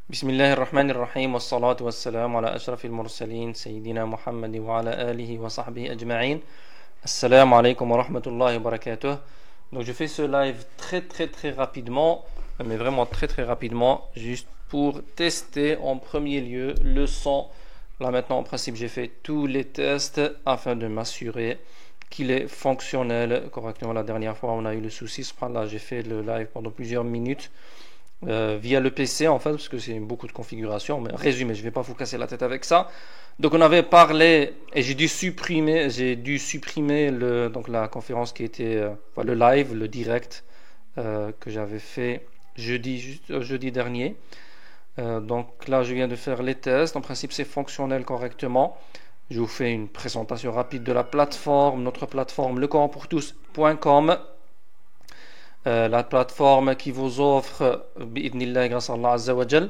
بسم الله الرحمن الرحيم والصلاة والسلام على أشرف المرسلين سيدنا محمد وعلى آله وصحبه أجمعين. Assalamu alaikum wa rahmatullahi wa barakatuh. Donc je fais ce live très rapidement, mais vraiment très rapidement, juste pour tester en premier lieu le son. Là maintenant en principe j'ai fait tous les tests afin de m'assurer qu'il est fonctionnel correctement. La dernière fois on a eu le souci, là j'ai fait le live pendant plusieurs minutes via le PC en fait, parce que c'est beaucoup de configurations, mais résumé, je ne vais pas vous casser la tête avec ça. Donc on avait parlé, et j'ai dû supprimer donc la conférence qui était, le live, le direct que j'avais fait jeudi dernier. Donc là je viens de faire les tests, en principe c'est fonctionnel correctement. Je vous fais une présentation rapide de la plateforme, notre plateforme lecoranpourtous.com. La plateforme qui vous offre, grâce à Allah Azza wa Jal,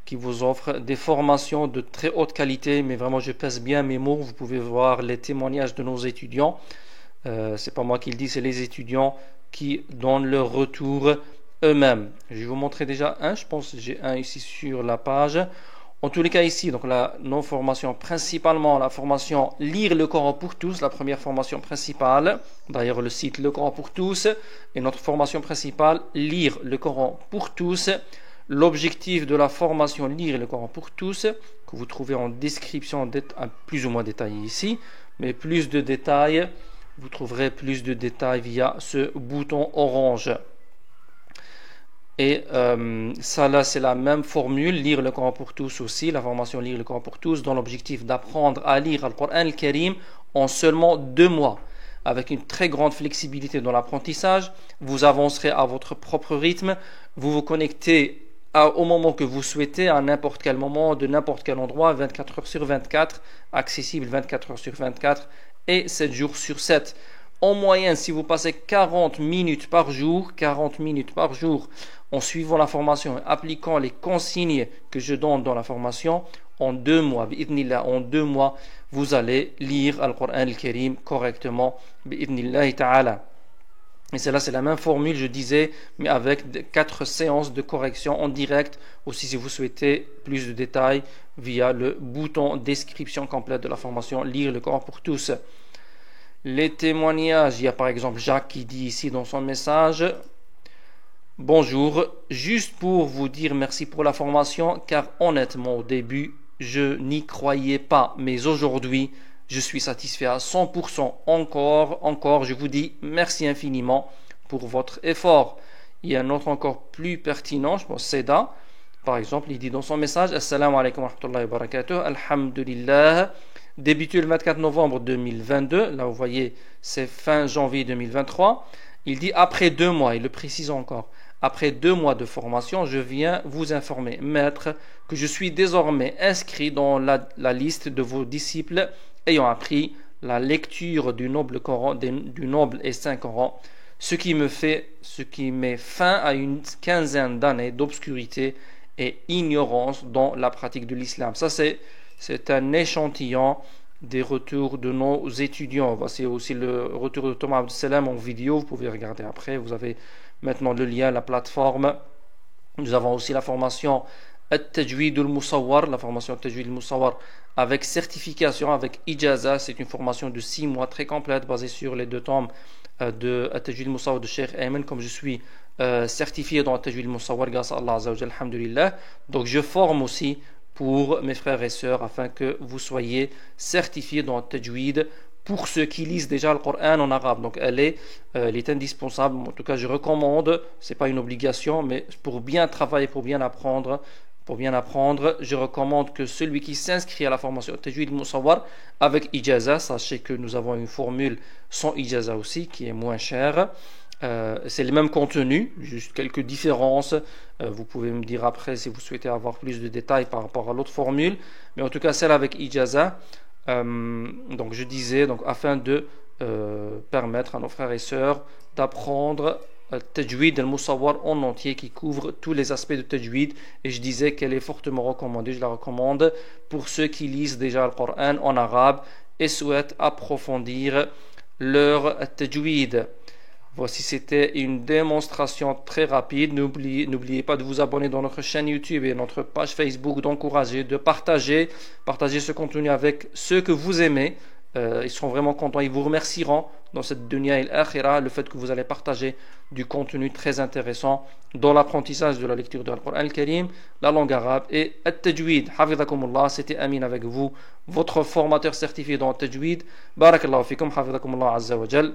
qui vous offre des formations de très haute qualité, mais vraiment je pèse bien mes mots. Vous pouvez voir les témoignages de nos étudiants. C'est pas moi qui le dis, c'est les étudiants qui donnent leur retour eux-mêmes. Je vais vous montrer déjà un, je pense que j'ai un ici sur la page. En tous les cas ici, donc nos formations, principalement la formation Lire le Coran pour tous, la première formation principale, d'ailleurs le site Le Coran pour tous, et notre formation principale Lire le Coran pour tous. L'objectif de la formation Lire le Coran pour tous, que vous trouvez en description plus ou moins détaillé ici, mais plus de détails, vous trouverez plus de détails via ce bouton orange. Et ça là c'est la même formule, lire le Coran pour tous aussi, la formation lire le Coran pour tous, dans l'objectif d'apprendre à lire le Coran al-Karim en seulement 2 mois. Avec une très grande flexibilité dans l'apprentissage, vous avancerez à votre propre rythme, vous vous connectez au moment que vous souhaitez, à n'importe quel moment, de n'importe quel endroit, 24 heures sur 24, accessible 24 heures sur 24 et 7 jours sur 7. En moyenne, si vous passez 40 minutes par jour, en suivant la formation et appliquant les consignes que je donne dans la formation, en 2 mois, en 2 mois, vous allez lire Al-Qur'an al-Karim correctement, bi'idhnillahi ta'ala. Et c'est la même formule, je disais, mais avec 4 séances de correction en direct. Aussi, si vous souhaitez plus de détails, via le bouton description complète de la formation Lire le Coran pour tous. Les témoignages, il y a par exemple Jacques qui dit ici dans son message: bonjour, juste pour vous dire merci pour la formation, car honnêtement au début je n'y croyais pas, mais aujourd'hui je suis satisfait à 100%. Encore, je vous dis merci infiniment pour votre effort. Il y a un autre encore plus pertinent, je pense Seda par exemple, il dit dans son message: Assalamu alaikum wa rahmatullahi wa barakatuh, alhamdulillah. Débuté le 24 novembre 2022, là vous voyez c'est fin janvier 2023, il dit après 2 mois, il le précise encore, après 2 mois de formation, je viens vous informer, maître, que je suis désormais inscrit dans la liste de vos disciples ayant appris la lecture du noble Coran, du noble et saint Coran, ce qui met fin à une quinzaine d'années d'obscurité et ignorance dans la pratique de l'islam. Ça c'est un échantillon des retours de nos étudiants. Voici aussi le retour de Thomas Abdesselam en vidéo, vous pouvez regarder après, vous avez maintenant le lien, la plateforme. Nous avons aussi la formation At-Tajwid al-Musawwar, la formation At-Tajwid al-Musawwar avec certification, avec Ijaza. C'est une formation de 6 mois très complète basée sur les 2 tomes de At-Tajwid al-Musawwar de Cheikh Ayman, comme je suis certifié dans At-Tajwid al-Musawwar grâce à Allah Azza wa Jal, alhamdulillah. Donc je forme aussi pour mes frères et sœurs afin que vous soyez certifiés dans le tajwid pour ceux qui lisent déjà le Coran en arabe. Donc elle est indispensable, en tout cas je recommande, c'est pas une obligation, mais pour bien travailler, pour bien apprendre, je recommande que celui qui s'inscrit à la formation Tajwid Musawwar avec Ijaza, sachez que nous avons une formule sans Ijaza aussi qui est moins chère. C'est le même contenu, juste quelques différences. Vous pouvez me dire après si vous souhaitez avoir plus de détails par rapport à l'autre formule, mais en tout cas celle avec Ijaza. Donc je disais, donc afin de permettre à nos frères et sœurs d'apprendre Tajwid al-Musawwar en entier, qui couvre tous les aspects de Tajwid, et je disais qu'elle est fortement recommandée. Je la recommande pour ceux qui lisent déjà le Coran en arabe et souhaitent approfondir leur Tajwid. Voici, c'était une démonstration très rapide. N'oubliez pas de vous abonner dans notre chaîne YouTube et notre page Facebook, d'encourager, de partager ce contenu avec ceux que vous aimez. Ils seront vraiment contents, ils vous remercieront dans cette dunya et l'akhira, le fait que vous allez partager du contenu très intéressant dans l'apprentissage de la lecture de Al-Qur'an al-Karim, la langue arabe et At-Tajwid. Hafidhakumullah, c'était Amin avec vous, votre formateur certifié dans At-Tajwid. Barakallahu fikum, hafidhakumullah azza wa jal.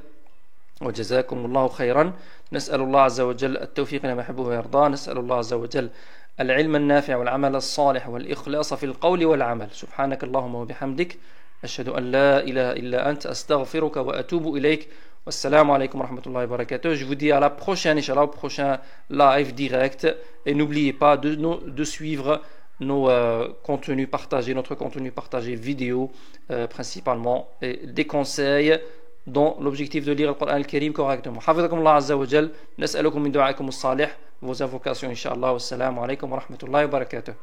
وجزاكم الله خيرا. نسأل الله عز وجل التوفيق لما يحبه ويرضاه. نسأل الله عز وجل العلم النافع والعمل الصالح والإخلاص في القول والعمل. سبحانك اللهم وبحمدك أشهد أن لا إله إلا أنت أستغفرك وأتوب إليك. والسلام عليكم ورحمة الله وبركاته. Je vous dis à la prochaine, Inch'Allah, au prochain live direct. Et n'oubliez pas de suivre nos contenus partagés, notre contenu partagé vidéo principalement, et des conseils dans l'objectif de lire le Coran al-Karim correctement. حفظكم الله عز وجل. نسألكم من دعائكم الصالح, vos invocations, Inch'Allah. Wassalamu alaikum wa rahmatullahi wa barakatuh.